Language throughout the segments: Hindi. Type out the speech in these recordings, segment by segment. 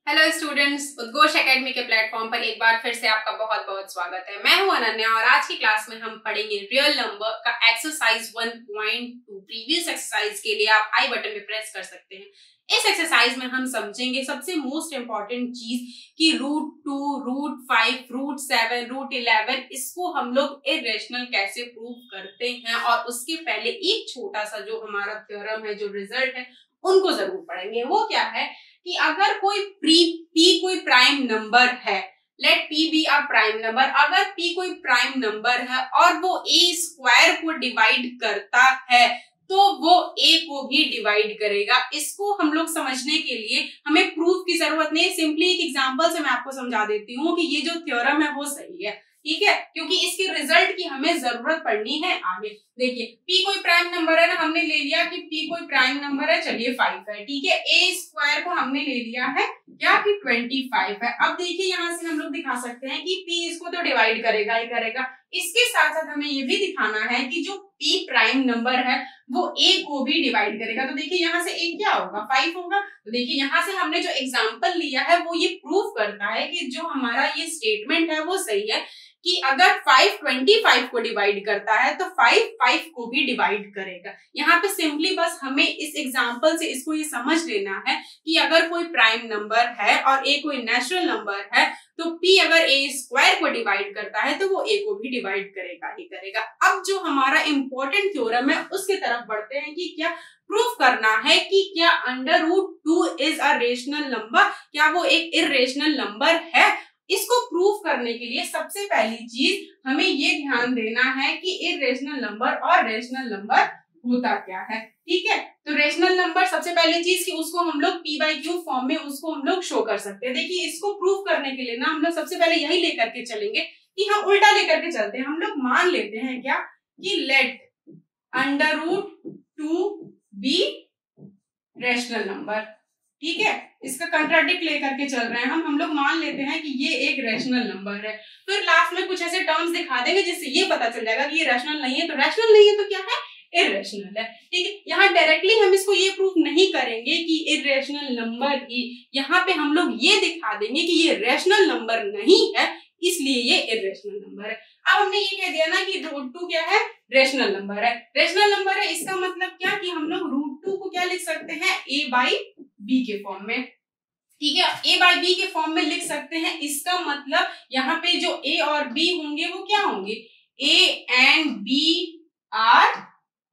हेलो स्टूडेंट्स, उद्घोष एकेडमी के प्लेटफॉर्म पर एक बार फिर से आपका बहुत बहुत स्वागत है। मैं हूं अनन्या और आज की क्लास में हम पढ़ेंगे रियल नंबर का एक्सरसाइज 1.2। प्रीवियस एक्सरसाइज के लिए आप आई बटन पे प्रेस कर सकते हैं। इस एक्सरसाइज में हम समझेंगे सबसे मोस्ट इंपॉर्टेंट चीज कि √2, √5, √7, √11 इसको हम लोग इरेशनल कैसे प्रूव करते हैं, और उसके पहले एक छोटा सा जो हमारा थ्योरम है, जो रिजल्ट है, उनको जरूर पढ़ेंगे। वो क्या है कि अगर कोई p कोई प्राइम नंबर है, let p be a prime number, अगर p कोई प्राइम नंबर है और वो a² को डिवाइड करता है तो वो a को भी डिवाइड करेगा। इसको हम लोग समझने के लिए हमें प्रूफ की जरूरत नहीं, सिंपली एक एग्जांपल से मैं आपको समझा देती हूँ कि ये जो थ्योरम है वो सही है, ठीक है, क्योंकि इसके रिजल्ट की हमें जरूरत पड़नी है आगे। देखिए p कोई प्राइम नंबर है ना, हमने ले लिया कि p कोई प्राइम नंबर है, चलिए 5 है, ठीक है। a² को हमने ले लिया है क्या कि 25 है। अब देखिए यहाँ से हम लोग दिखा सकते हैं कि p इसको तो डिवाइड करेगा ही करेगा, इसके साथ साथ हमें ये भी दिखाना है कि जो p प्राइम नंबर है वो a को भी डिवाइड करेगा। तो देखिए यहाँ से a क्या होगा, 5 होगा। तो देखिए यहाँ से हमने जो एग्जाम्पल लिया है वो ये प्रूव करता है कि जो हमारा ये स्टेटमेंट है वो सही है कि अगर 5 25 को डिवाइड करता है तो 5 5 को भी डिवाइड करेगा। यहाँ पे सिंपली बस हमें इस एग्जांपल से इसको ये समझ लेना है कि अगर कोई प्राइम नंबर है और a कोई नेचुरल नंबर है तो p अगर a² को डिवाइड करता है तो वो a को भी डिवाइड करेगा ही करेगा। अब जो हमारा इंपॉर्टेंट थ्योरम है उसके तरफ बढ़ते हैं कि क्या प्रूफ करना है कि क्या √2 इज अ रेशनल नंबर, क्या वो एक इरेशनल नंबर है। इसको प्रूफ करने के लिए सबसे पहली चीज हमें ये ध्यान देना है कि इरेशनल नंबर और रेशनल नंबर होता क्या है, ठीक है। तो रेशनल नंबर सबसे पहली चीज कि उसको हम लोग p/q फॉर्म में उसको हम लोग शो कर सकते हैं। देखिए इसको प्रूफ करने के लिए ना हम लोग सबसे पहले यही लेकर के चलेंगे कि हम उल्टा लेकर के चलते हैं। हम लोग मान लेते हैं क्या कि लेट √2 बी रेशनल नंबर, ठीक है। इसका कंट्राडिक्ट लेकर के चल रहे हैं हम लोग मान लेते हैं कि ये एक रैशनल नंबर है। फिर लास्ट में कुछ ऐसे टर्म्स दिखा देंगे जिससे ये पता चल जाएगा कि ये रैशनल नहीं है, तो रैशनल नहीं है तो क्या है, इरेशनल है, ठीक है। यहाँ डायरेक्टली हम इसको ये प्रूफ नहीं करेंगे कि इरेशनल नंबर ही, यहाँ पे हम लोग ये दिखा देंगे कि ये रैशनल नंबर नहीं है इसलिए ये इरेशनल नंबर है। अब हमने ये कह दिया ना कि √2 क्या है, रेशनल नंबर है। रेशनल नंबर है इसका मतलब क्या कि हम लोग √2 को क्या लिख सकते हैं, a/b के फॉर्म में, ठीक है। a/b के फॉर्म में लिख सकते हैं। इसका मतलब यहाँ पे जो a और b होंगे वो क्या होंगे, a and b आर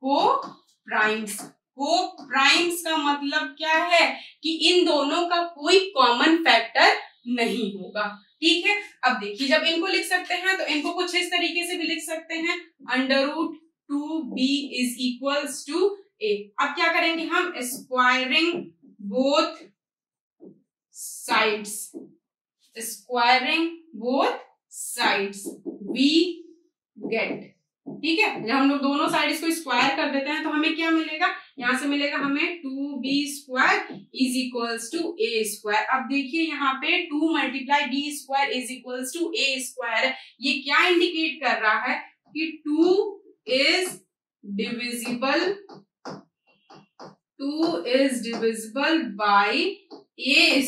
को-प्राइम्स। को-प्राइम्स का मतलब क्या है कि इन दोनों का कोई कॉमन फैक्टर नहीं होगा, ठीक है। अब देखिए जब इनको लिख सकते हैं तो इनको कुछ इस तरीके से भी लिख सकते हैं, √2b is equals to a। अब क्या करेंगे हम, squaring both sides, squaring both sides we get, ठीक है। जब हम लोग दोनों साइड इसको स्क्वायर कर देते हैं तो हमें क्या मिलेगा, यहां से मिलेगा हमें 2b² is equals to a²। अब देखिए यहाँ पे 2 × b² is equals to a², ये क्या इंडिकेट कर रहा है कि 2 इज डिविजिबल बाय a²,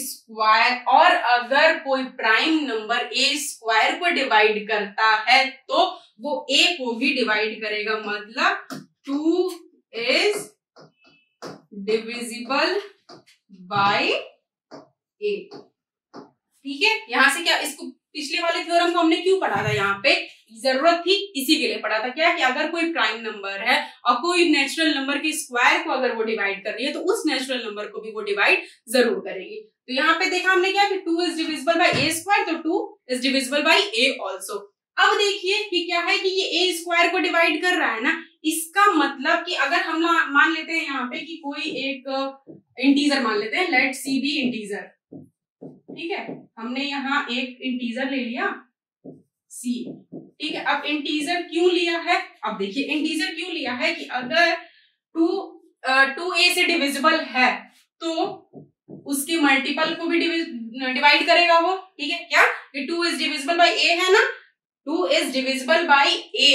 और अगर कोई प्राइम नंबर a² को डिवाइड करता है तो वो a को भी डिवाइड करेगा, मतलब 2 इज डिविजिबल बाय a, ठीक है। यहां से क्या, इसको पिछले वाले थ्योरम को हमने क्यों पढ़ा था, यहाँ पे जरूरत थी इसी के लिए पढ़ा था क्या कि अगर कोई प्राइम नंबर है और कोई नेचुरल नंबर के स्क्वायर को अगर वो डिवाइड कर रही है तो उस नेचुरल नंबर को भी वो डिवाइड जरूर करेगी। तो यहाँ पे देखा हमने क्या कि 2 इज डिविजिबल बाय a², तो 2 is divisible bye a also. अब देखिए कि क्या है कि ये a² को डिवाइड कर रहा है ना, इसका मतलब कि अगर हम मान लेते हैं यहाँ पे कि कोई एक इंटीजर मान लेते हैं, लेट सी बी इंटीजर, ठीक है। हमने यहाँ एक इंटीजर ले लिया c, ठीक है। अब इंटीजर क्यों लिया है, अब देखिए इंटीजर क्यों लिया है कि अगर 2a से डिविजिबल है तो उसके मल्टीपल को भी डिवाइड करेगा वो, ठीक है। क्या, 2 इज डिविजिबल बाय a है ना, 2 इज डिविजिबल बाय a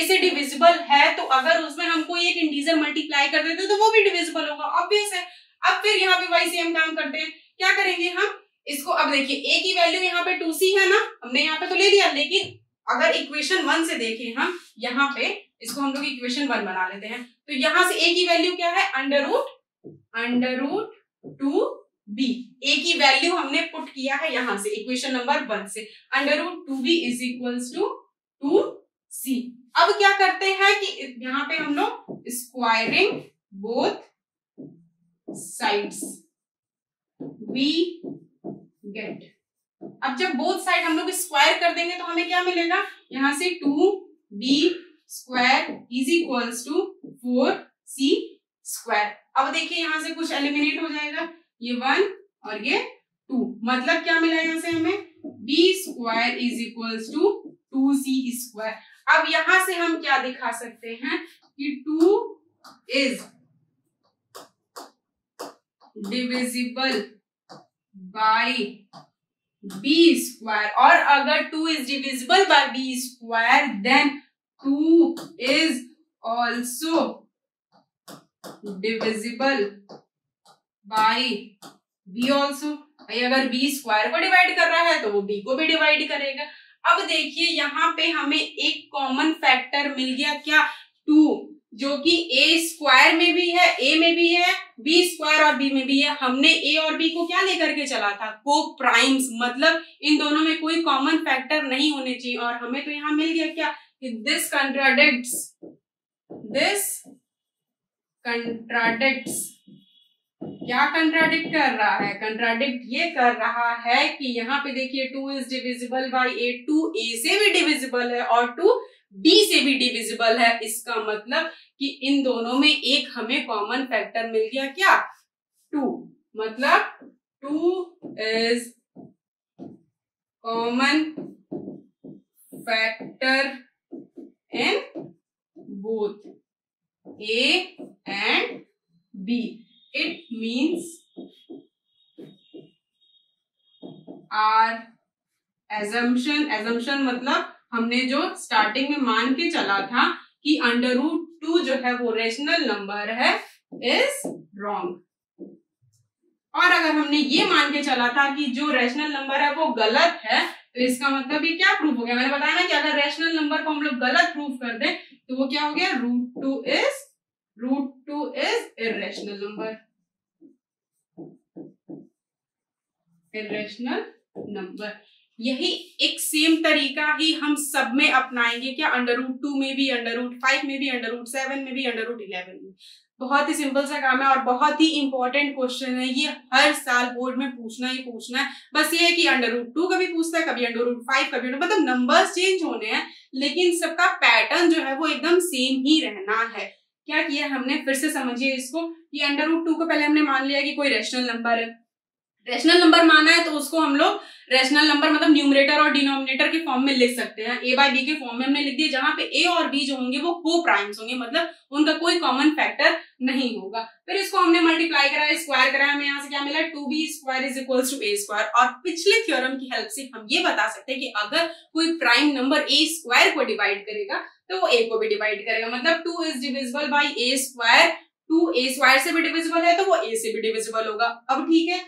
से डिविजिबल है तो अगर उसमें हम कोई एक इंटीजर मल्टीप्लाई कर देते तो वो भी डिविजिबल होगा, ऑब्वियस है। अब फिर यहाँ पे वही सेम काम करते हैं, क्या करेंगे हम, इसको अब देखिए a की वैल्यू यहाँ पे 2c है ना, हमने यहाँ पे तो ले लिया, लेकिन अगर इक्वेशन 1 से देखें हम यहाँ पे, इसको हम लोग इक्वेशन 1 बना लेते हैं, तो यहाँ से a की वैल्यू क्या है, अंडर रूट 2b। a की वैल्यू हमने पुट किया है यहाँ से इक्वेशन नंबर 1 से, under root 2b is equals to 2c। अब क्या करते हैं कि यहाँ पे हम लोग squaring both sides we get. अब जब बोथ साइड हम लोग स्क्वायर कर देंगे तो हमें क्या मिलेगा, यहाँ से 2b square is equals to 4c square. अब देखिए यहाँ से कुछ एलिमिनेट हो जाएगा, ये 1 और ये 2, मतलब क्या मिला यहाँ से हमें, b square is equals to 2c square. अब यहां से हम क्या दिखा सकते हैं कि 2 is divisible by b square, और अगर 2 is divisible by b square then 2 is also divisible by b also. भाई अगर b स्क्वायर को डिवाइड कर रहा है तो वो b को भी डिवाइड करेगा। अब देखिए यहाँ पे हमें एक कॉमन फैक्टर मिल गया, क्या, 2, जो कि a स्क्वायर में भी है, a में भी है, b स्क्वायर और b में भी है। हमने a और b को क्या लेकर के चला था, को प्राइम्स, मतलब इन दोनों में कोई कॉमन फैक्टर नहीं होने चाहिए, और हमें तो यहाँ मिल गया क्या, दिस कंट्राडिक्ट्स। क्या कंट्राडिक्ट कर रहा है, कंट्राडिक्ट ये कर रहा है कि यहाँ पे देखिए 2 is divisible bye a, 2 a से भी डिविजिबल है और 2 b से भी डिविजिबल है। इसका मतलब कि इन दोनों में एक हमें कॉमन फैक्टर मिल गया, क्या, 2, मतलब 2 is common factor in both a and b। It means our assumption मतलब हमने जो स्टार्टिंग में मान के चला था कि अंडर रूट 2 जो है वो रेशनल नंबर है, इज रॉन्ग। और अगर हमने ये मान के चला था कि जो रेशनल नंबर है वो गलत है, तो इसका मतलब ये क्या प्रूफ हो गया, मैंने बताया ना कि अगर रेशनल नंबर को हम लोग गलत प्रूफ कर दें तो वो क्या हो गया, root two is irrational number, irrational number. यही एक सेम तरीका ही हम सब में अपनाएंगे, क्या, अंडर रूट 2 में भी, अंडर रूट 5 में भी, अंडर रूट 7 में भी, अंडर रूट 11 में। बहुत ही सिंपल सा काम है और बहुत ही इंपॉर्टेंट क्वेश्चन है, ये हर साल बोर्ड में पूछना ही पूछना है। बस ये है कि अंडर रूट 2 कभी पूछता है, कभी अंडर रूट 5, कभी मतलब नंबर्स चेंज होने हैं, लेकिन सबका पैटर्न जो है वो एकदम सेम ही रहना है। क्या किया हमने, फिर से समझिए इसको, कि अंडर रूट 2 को पहले हमने मान लिया कि कोई रेशनल नंबर है, रेशनल नंबर माना है तो उसको हम लोग रेशनल नंबर मतलब न्यूमरेटर और डिनोमिनेटर के फॉर्म में लिख सकते हैं, a बाय b के फॉर्म में हमने लिख दिया, जहां पे a और b जो होंगे वो को प्राइम्स होंगे, मतलब उनका कोई कॉमन फैक्टर नहीं होगा। फिर इसको हमने मल्टीप्लाई कराया, स्क्वायर कराया, हमें यहाँ से क्या मिला, 2b square is equals to a square. और पिछले थ्योरम की हेल्प से हम ये बता सकते हैं कि अगर कोई प्राइम नंबर a स्क्वायर को डिवाइड करेगा तो वो a को भी डिवाइड करेगा, मतलब 2 is divisible bye a square, 2 a square से भी डिविजिबल है तो वो a से भी डिविजिबल होगा। अब ठीक है,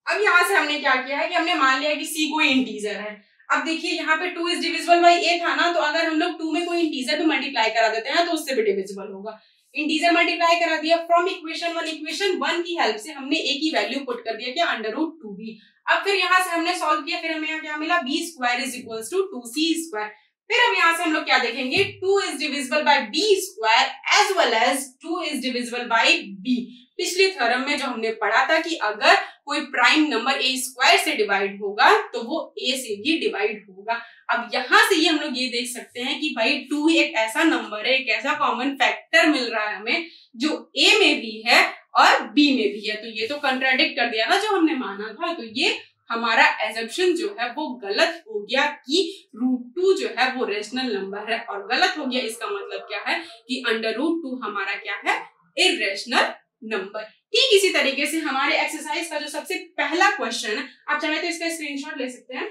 अब यहाँ से हमने क्या किया है कि हमने मान लिया कि c कोई इंटीजर है। अब देखिए यहाँ पे 2 इज डिविजिबल बाय a था ना, तो अगर हम लोग 2 में कोई इंटीजर भी मल्टीप्लाई करा देते हैं तो उससे भी डिविजिबल होगा। इंटीजर मल्टीप्लाई करा दिया, फ्रॉम इक्वेशन 1 की हेल्प से हमने a की वैल्यू पुट कर दिया, क्या, अंडर रूट 2b। अब फिर यहाँ से हमने सॉल्व किया, फिर हमें यहाँ क्या मिला, b square is equals to 2c square. फिर अब यहाँ से हम लोग क्या देखेंगे, 2 is divisible by b square as well as 2 is divisible by b। पिछले थ्योरम में जो हमने पढ़ा था कि अगर कोई प्राइम नंबर a स्क्वायर से डिवाइड होगा तो वो a से भी डिवाइड होगा। अब यहाँ से ये हम लोग ये देख सकते हैं कि भाई 2 एक ऐसा नंबर है, एक ऐसा कॉमन फैक्टर मिल रहा है हमें जो a में भी है और b में भी है, तो ये तो कंट्राडिक्ट कर दिया ना जो हमने माना था। तो ये हमारा एजम्पशन जो है वो गलत हो गया कि रूट 2 जो है वो रेशनल नंबर है, और गलत हो गया इसका मतलब क्या है कि अंडर रूट 2 हमारा क्या है, इर्रेशनल नंबर। ठीक इसी तरीके से हमारे एक्सरसाइज का जो सबसे पहला क्वेश्चन है, आप चाहे तो इसका स्क्रीनशॉट ले सकते हैं।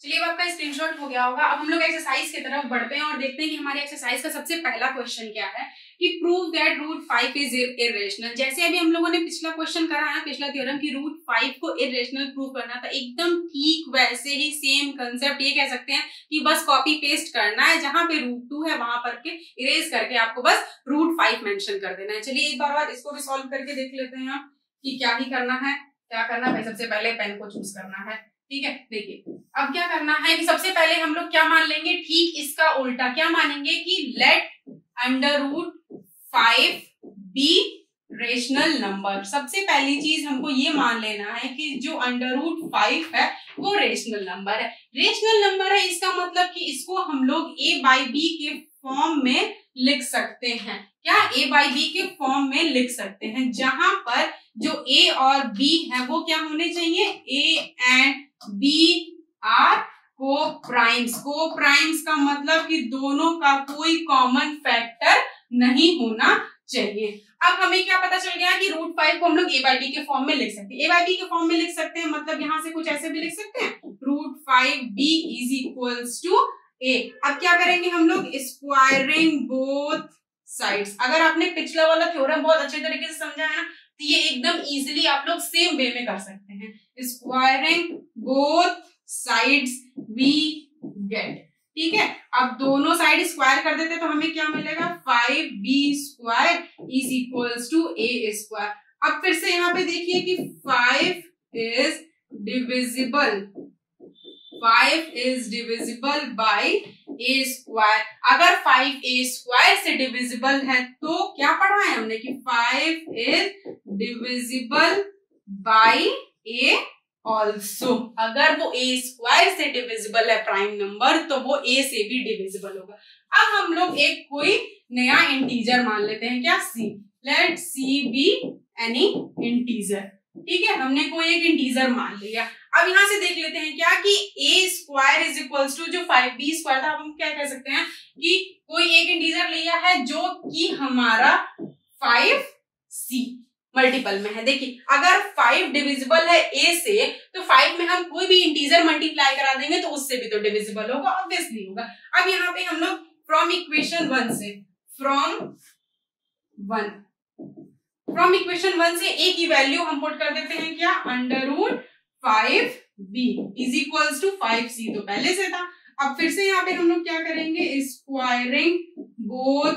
चलिए अब आपका स्क्रीनशॉट हो गया होगा। अब हम लोग एक्सरसाइज की तरफ बढ़ते हैं और देखते हैं कि हमारे एक्सरसाइज का सबसे पहला क्वेश्चन क्या है कि prove that root 5 is irrational. जैसे अभी हम लोगों ने पिछला क्वेश्चन करा है, पिछला थ्योरम की रूट 5 को इरेशनल प्रूव करना था, एकदम ठीक वैसे ही सेम कंसेप्ट ये कह सकते हैं कि बस कॉपी पेस्ट करना है, जहां पे रूट 2 है वहां पर के इरेज करके आपको बस रूट 5 मेंशन कर देना है। चलिए एक बार और इसको भी सॉल्व करके देख लेते हैं कि क्या ही करना है। क्या करना भाई, सबसे पहले पेन को चूज करना है, ठीक है। देखिए अब क्या करना है कि सबसे पहले हम लोग क्या मान लेंगे, ठीक इसका उल्टा क्या मानेंगे कि let under root 5 be rational number. सबसे पहली चीज हमको ये मान लेना है कि जो अंडर रूट 5 है वो रेशनल नंबर है। रेशनल नंबर है इसका मतलब कि इसको हम लोग a बाई बी के फॉर्म में लिख सकते हैं। क्या a बाई बी के फॉर्म में लिख सकते हैं, जहां पर जो a और b है वो क्या होने चाहिए, a एंड b आर को-प्राइम्स। को-प्राइम्स का मतलब कि दोनों का कोई कॉमन फैक्टर नहीं होना चाहिए। अब हमें क्या पता चल गया कि रूट 5 को हम लोग a बाई बी के फॉर्म में लिख सकते हैं। a बाई बी के फॉर्म में लिख सकते हैं मतलब यहां से कुछ ऐसे भी लिख सकते हैं, root 5 b is equals to a। अब क्या करेंगे हम लोग, स्क्वायरिंग बोथ साइड्स। अगर आपने पिछला वाला थ्योरम बहुत अच्छे तरीके से समझा है ना, तो ये एकदम इजीली आप लोग सेम वे में कर सकते हैं। Squaring both sides we get, ठीक है। अब दोनों साइड स्क्वायर कर देते तो हमें क्या मिलेगा, 5b square is equals to a square. अब फिर से यहाँ पे देखिए कि 5 is divisible, 5 is divisible by a square. अगर 5a स्क्वायर से डिविजिबल है तो क्या पढ़ा है हमने कि 5 is divisible by a also. अगर वो a स्क्वायर से डिविजिबल है प्राइम नंबर तो वो a से भी डिविजिबल होगा। अब हम लोग एक कोई नया इंटीजर मान लेते हैं, क्या, c। Let c be any integer, ठीक है। हमने कोई एक इंटीजर मान लिया। अब यहां से देख लेते हैं क्या कि a square is equals to जो 5b स्क्वायर था, अब हम क्या कह सकते हैं कि कोई एक इंटीजर लिया है जो कि हमारा 5c मल्टीपल में है। देखिए अगर 5 डिविजिबल है a से तो 5 में हम कोई भी इंटीजर मल्टीप्लाई करा देंगे तो उससे भी तो डिविजिबल होगा, ऑब्वियसली होगा। अब यहाँ पे हम लोग फ्रॉम इक्वेशन 1 से, फ्रॉम इक्वेशन 1 से a की वैल्यू हम पुट कर देते हैं, क्या, under root 5b is equals to 5c तो पहले से था। अब फिर से यहाँ पे हम लोग क्या करेंगे, स्क्वायरिंग बोथ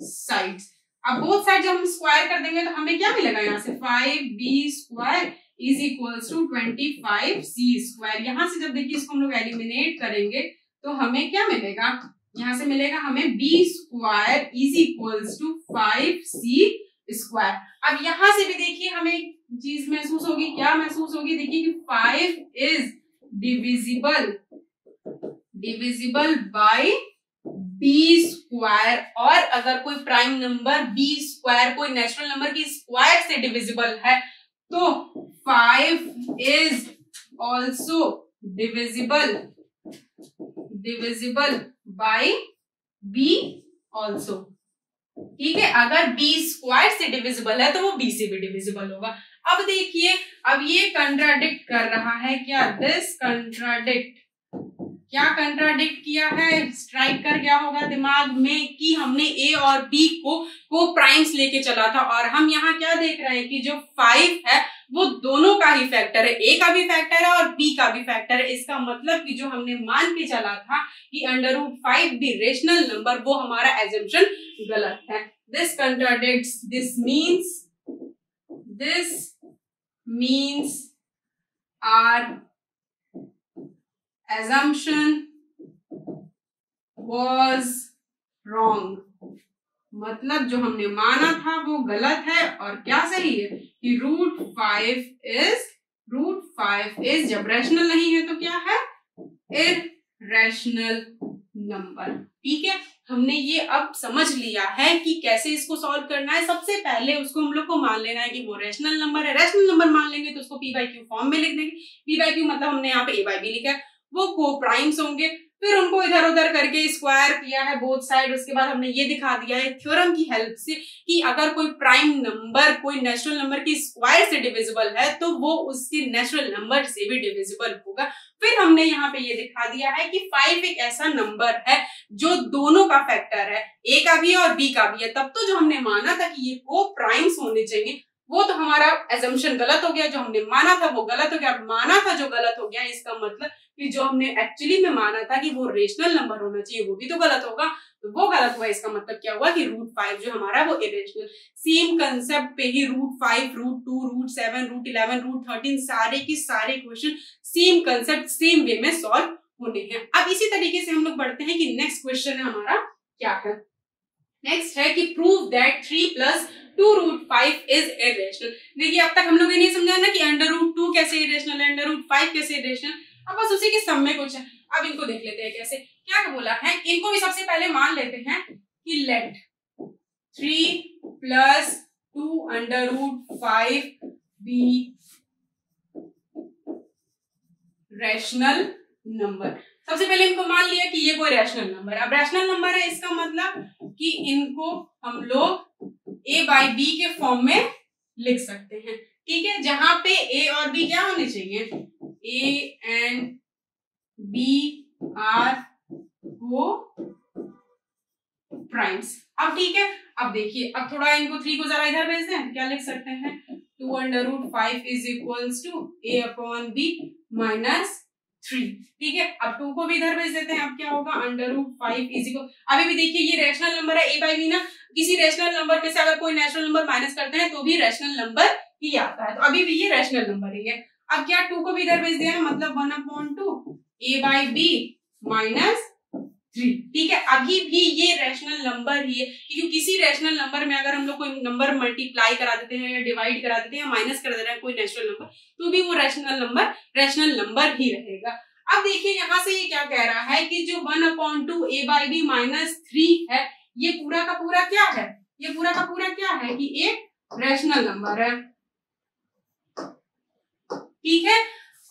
साइड्स। अब बोथ साइड जब हम स्क्वायर कर देंगे तो हमें क्या मिलेगा, यहाँ से 5b square is equals to 25c square. यहाँ से जब देखिए इसको हम लोग एलिमिनेट करेंगे तो हमें क्या मिलेगा, यहाँ से मिलेगा हमें b square is equals to 5c square. अब यहां से भी देखिए हमें एक चीज महसूस होगी, क्या महसूस होगी, देखिए कि 5 is divisible by b square. और अगर कोई प्राइम नंबर b स्क्वायर कोई नेचुरल नंबर की स्क्वायर से डिविजिबल है तो 5 is also divisible by b also, ठीक है। अगर b स्क्वायर से डिविजिबल है तो वो b से भी डिविजिबल होगा। अब देखिए अब ये कंट्राडिक्ट कर रहा है, क्या, दिस कंट्राडिक्ट, क्या कंट्राडिक्ट किया है, स्ट्राइक कर गया होगा दिमाग में कि हमने a और b को प्राइम्स लेके चला था और हम यहाँ क्या देख रहे हैं कि जो 5 है वो दोनों का ही फैक्टर है, a का भी फैक्टर है और b का भी फैक्टर है। इसका मतलब कि जो हमने मान के चला था कि अंडर रूट 5 भी रेशनल नंबर, वो हमारा एजम्पशन गलत है। This contradicts, this means our assumption was wrong। मतलब जो हमने माना था वो गलत है और क्या सही है कि रूट 5 इज जब रैशनल नहीं है तो क्या है, इरैशनल नंबर, ठीक है। हमने ये अब समझ लिया है कि कैसे इसको सॉल्व करना है। सबसे पहले उसको हम लोग को मान लेना है कि वो रैशनल नंबर है। रैशनल नंबर मान लेंगे तो उसको p बाई क्यू फॉर्म में लिख देंगे। p बाई क्यू मतलब हमने यहाँ पे a बाई बी लिखा है, वो को प्राइम्स होंगे। फिर उनको इधर उधर करके स्क्वायर किया है बोथ साइड। उसके बाद हमने ये दिखा दिया है थ्योरम की हेल्प से कि अगर कोई प्राइम नंबर कोई नेचुरल नंबर की स्क्वायर से डिविजिबल है तो वो उसके नेचुरल नंबर से भी डिविजिबल होगा। फिर हमने यहाँ पे ये दिखा दिया है कि 5 एक ऐसा नंबर है जो दोनों का फैक्टर है, ए का भी है और बी का भी है। तब तो जो हमने माना था कि ये को प्राइम्स होने चाहिए वो तो हमारा एजम्पशन गलत हो गया, जो हमने माना था वो गलत हो गया। माना था जो गलत हो गया, इसका मतलब कि जो हमने एक्चुअली में माना था कि वो रेशनल नंबर होना चाहिए वो भी तो गलत होगा, तो वो गलत हुआ। इसका मतलब क्या हुआ कि √5 जो हमारा वो इरेशनल। सेम कंसेप्ट पे ही √5, √2, √7, √11, √13 सारे की सारे question same concept same way में सॉल्व होने हैं। अब इसी तरीके से हम लोग बढ़ते हैं कि नेक्स्ट क्वेश्चन है हमारा क्या है। नेक्स्ट है कि प्रूव दैट 3 + 2√5 इज इरेशनल। देखिए अब तक हम लोग ये नहीं समझा ना कि √2 कैसे इरेशनल है, √5 कैसे इरेशनल। अब बस उसी के सम में कुछ है। अब इनको देख लेते हैं कैसे। क्या बोला है, इनको भी सबसे पहले मान लेते हैं कि लेट 3 + 2√5 बी रैशनल नंबर। सबसे पहले इनको मान लिया कि ये कोई रैशनल नंबर है। अब रैशनल नंबर है इसका मतलब कि इनको हम लोग a/b के फॉर्म में लिख सकते हैं, ठीक है, जहां पे a और b क्या होने चाहिए, a and b आर को प्राइम्स। अब ठीक है, अब देखिए अब थोड़ा इनको 3 को जरा इधर भेज दें, क्या लिख सकते हैं 2√5 = a/b - 3, ठीक है। अब 2 को भी इधर भेज देते हैं, अब क्या होगा √5 अभी भी देखिए ये रैशनल नंबर है a/b ना, किसी रैशनल नंबर में से अगर कोई नेचुरल नंबर माइनस करते हैं तो भी रैशनल नंबर ही आता है, तो अभी भी ये रैशनल नंबर ही है। अब क्या 2 को भी इधर भेज दिया ना, मतलब 1/2 a/b - 3, ठीक है। अभी भी ये रैशनल नंबर ही है, क्योंकि किसी रैशनल नंबर में अगर हम लोग कोई नंबर मल्टीप्लाई करा देते हैं या डिवाइड करा देते हैं या माइनस कर दे रहे हैं कोई नेचुरल नंबर, तो भी वो रैशनल नंबर ही रहेगा। अब देखिए यहाँ से ये क्या कह रहा है कि जो 1/2 a/b - 3 है, ये पूरा का पूरा क्या है, ये पूरा का पूरा क्या है कि एक रैशनल नंबर है, ठीक है।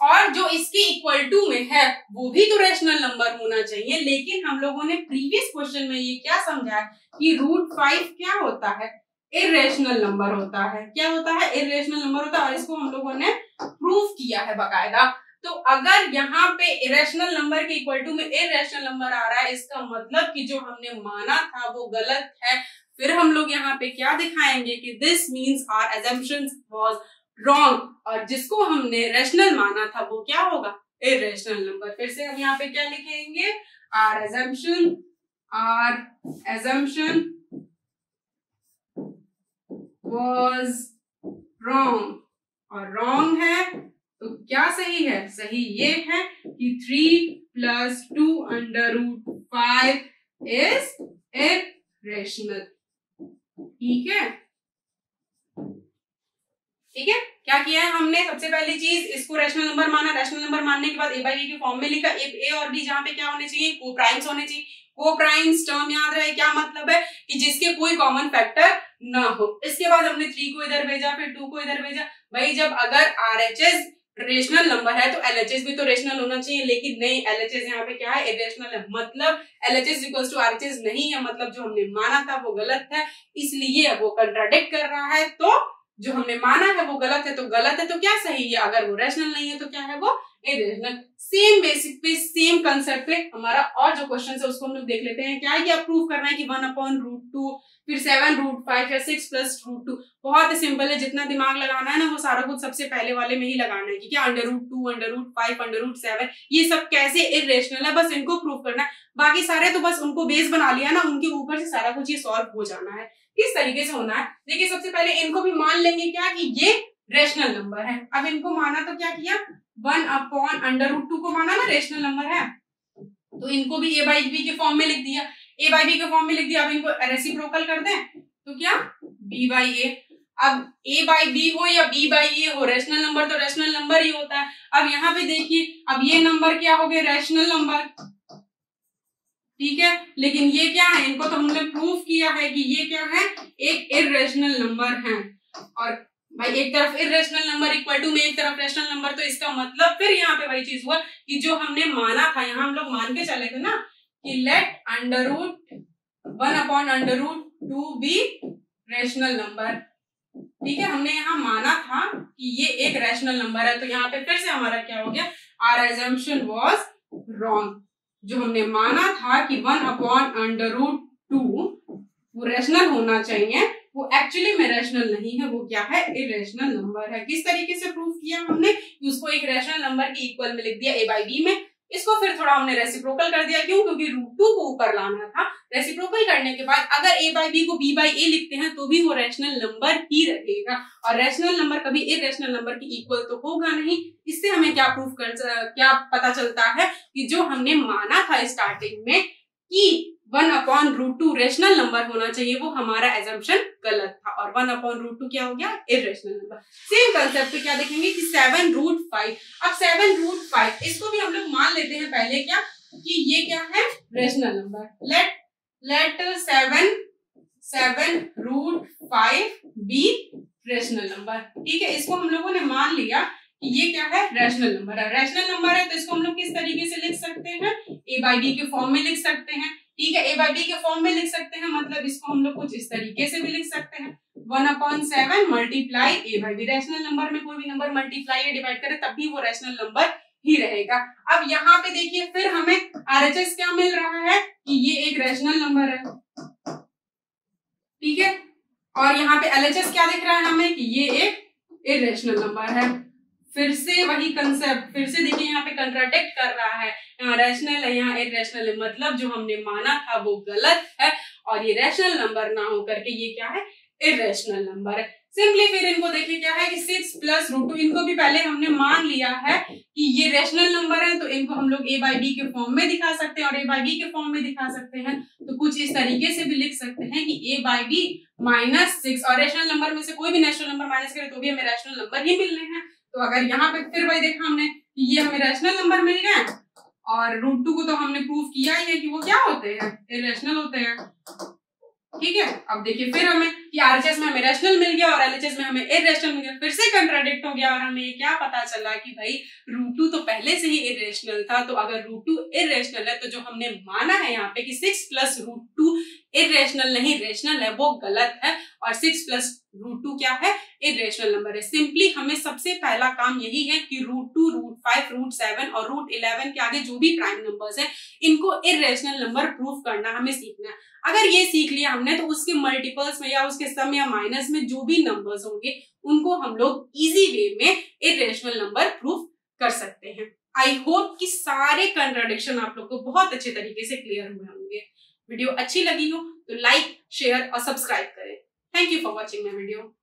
और जो इसके इक्वल टू में है वो भी तो रैशनल नंबर होना चाहिए। लेकिन हम लोगों ने प्रीवियस क्वेश्चन में ये क्या समझा कि √5 क्या होता है, इरेशनल नंबर होता है। क्या होता है, इरेशनल नंबर होता है, और इसको हम लोगों ने प्रूव किया है बकायदा। तो अगर यहाँ पे इरेशनल नंबर के इक्वल टू में इरेशनल नंबर आ रहा है, इसका मतलब कि जो हमने माना था वो गलत है। फिर हम लोग यहाँ पे क्या दिखाएंगे कि this means our assumption was wrong, और जिसको हमने रैशनल माना था वो क्या होगा, इरेशनल नंबर। फिर से हम यहाँ पे क्या लिखेंगे, आवर assumption was wrong, और wrong है तो क्या सही है, सही ये है कि 3 + 2√5 is irrational, ठीक है, ठीक है। क्या किया है हमने, सबसे पहली चीज इसको रैशनल नंबर माना, रैशनल नंबर मानने के बाद a/b के फॉर्म में लिखा, ए और बी जहां पे क्या होने चाहिए, को प्राइम्स होने चाहिए। को प्राइम्स टर्म याद रहे क्या मतलब है कि जिसके कोई कॉमन फैक्टर ना हो। इसके बाद हमने 3 को इधर भेजा, फिर 2 को इधर भेजा। भाई जब अगर RHS रेशनल नंबर है तो LHS भी तो रेशनल होना चाहिए, लेकिन नहीं, LHS यहाँ पे क्या है, इरेशनल है, मतलब LHS = RHS नहीं है, मतलब जो हमने माना था वो गलत है, इसलिए वो कंट्राडिक्ट कर रहा है। तो जो हमने माना है वो गलत है, तो गलत है तो क्या सही है, अगर वो रैशनल नहीं है तो क्या है, वो इरेशनल। सेम बेसिक पे सेम कंसेप्ट पे हमारा और जो क्वेश्चन है उसको हम लोग देख लेते हैं। क्या है कि आप प्रूव करना है कि 1/√2 फिर 7√5 या 6 + √2। बहुत ही सिंपल है, जितना दिमाग लगाना है ना वो सारा कुछ सबसे पहले वाले में ही लगाना है कि क्या √2 √5 √7 ये सब कैसे इरेशनल है, बस इनको प्रूव करना है। बाकी सारे तो बस उनको बेस बना लिया ना, उनके ऊपर से सारा कुछ ये सॉल्व हो जाना है। किस तरीके से होना है, देखिए सबसे पहले इनको भी मान लेंगे क्या कि ये रेशनल नंबर है। अब इनको माना तो क्या किया, 1/√2 को माना ना रेशनल नंबर है, तो इनको भी a/b के फॉर्म में लिख दिया, a/b के फॉर्म में लिख दिया। अब इनको रेसिप्रोकल कर दें तो क्या b/a। अब a/b हो या b/a हो, रेशनल नंबर तो रेशनल नंबर ही होता है। अब यहाँ पे देखिए, अब ये नंबर क्या हो गए, रेशनल नंबर, ठीक है, लेकिन ये क्या है, इनको तो हमने प्रूफ किया है कि ये क्या है, एक इरेशनल नंबर है। और भाई एक तरफ इरेशनल नंबर इक्वल टू में एक तरफ रेशनल नंबर, तो इसका मतलब फिर यहाँ पे वही चीज हुआ कि जो हमने माना था, यहाँ हम लोग मान के चले थे ना कि let under root 1/√2 be rational number. ठीक है, हमने यहाँ माना था कि ये एक रैशनल नंबर है, तो यहाँ पे फिर से हमारा क्या हो गया, आवर assumption was wrong। जो हमने माना था कि 1/√2 वो रैशनल होना चाहिए, वो एक्चुअली में रैशनल नहीं है, वो क्या है, इरेशनल नंबर है। किस तरीके से प्रूव किया हमने, कि उसको एक रैशनल नंबर के इक्वल में लिख दिया a/b में, इसको फिर थोड़ा हमने रेसिप्रोकल कर दिया। क्यों, क्योंकि √2 को ऊपर लाना था। रेसिप्रोकल करने के बाद अगर a/b को b/a लिखते हैं तो भी वो रैशनल नंबर ही रहेगा, और रैशनल नंबर कभी इरेशनल नंबर के इक्वल तो होगा नहीं। इससे हमें क्या प्रूफ क्या पता चलता है कि जो हमने माना था स्टार्टिंग में कि 1/√2 रेशनल नंबर होना चाहिए, वो हमारा एजम्पशन गलत था, और 1/√2 क्या हो गया, इरेशनल नंबर। सेम कंसेप्ट पे क्या देखेंगे कि 7√5। अब 7√5 इसको भी हम लोग मान लेते हैं पहले क्या, कि ये क्या है, rational number. Let 7√5 be rational number. ठीक है, इसको हम लोगों ने मान लिया कि ये क्या है, रैशनल नंबर है। रैशनल नंबर है तो इसको हम लोग किस तरीके से लिख सकते हैं, a/b के फॉर्म में लिख सकते हैं। ठीक है, a/b के फॉर्म में लिख सकते हैं, मतलब इसको हम लोग कुछ इस तरीके से भी लिख सकते हैं, 1/7 मल्टीप्लाई a/b। रैशनल नंबर में कोई भी नंबर मल्टीप्लाई या डिवाइड करे तब भी वो रैशनल नंबर ही रहेगा। अब यहाँ पे देखिए फिर हमें RHS क्या मिल रहा है कि ये एक रैशनल नंबर है। ठीक है, और यहाँ पे LHS क्या दिख रहा है हमें कि ये एक इरेशनल नंबर है। फिर से वही कंसेप्ट, फिर से देखिए यहाँ पे कंट्राडिक्ट कर रहा है, यहाँ रैशनल है यहाँ इरेशनल है, मतलब जो हमने माना था वो गलत है, और ये रैशनल नंबर ना होकर के ये क्या है, इरेशनल नंबर है। सिंपली फिर इनको देखिए क्या है कि 6 + √2, इनको भी पहले हमने मान लिया है कि ये रैशनल नंबर है, तो इनको हम लोग a/b के फॉर्म में दिखा सकते हैं, और a/b के फॉर्म में दिखा सकते हैं तो कुछ इस तरीके से भी लिख सकते हैं कि a/b -6, और रैशनल नंबर में से कोई भी नेचुरल नंबर माइनस करे तो भी हमें रैशनल नंबर ही मिलने हैं। तो अगर यहाँ पे फिर वही देखा हमने कि ये हमें रैशनल नंबर मिल गए, और √2 को तो हमने प्रूव किया ही है कि वो क्या होते हैं, इरेशनल होते हैं। ठीक है, अब देखिए फिर हमें कि RHS में हमें रैशनल मिल गया और LHS में हमें इरेशनल मिल गया, फिर से कंट्राडिक्ट हो गया, और हमें क्या पता चला कि भाई √2 तो पहले से ही इरेशनल था, तो अगर √2 इरेशनल है तो जो हमने माना है यहाँ पे कि 6 + √2 इरेशनल नहीं रेशनल है, वो गलत है, और 6 + √2 क्या है, इरेशनल नंबर है। सिंपली हमें सबसे पहला काम यही है कि √2, √5, √7 और √11 के आगे जो भी प्राइम नंबर्स है इनको इरेशनल नंबर प्रूव करना हमें सीखना है। अगर ये सीख लिया हमने तो उसके मल्टीपल्स में या उसके सम या माइनस में जो भी नंबर्स होंगे उनको हम लोग इजी वे में इरेशनल नंबर प्रूव कर सकते हैं। आई होप कि सारे कंट्राडिक्शन आप लोग को बहुत अच्छे तरीके से क्लियर हुए होंगे। वीडियो अच्छी लगी हो तो लाइक, शेयर और सब्सक्राइब करें। Thank you for watching my video.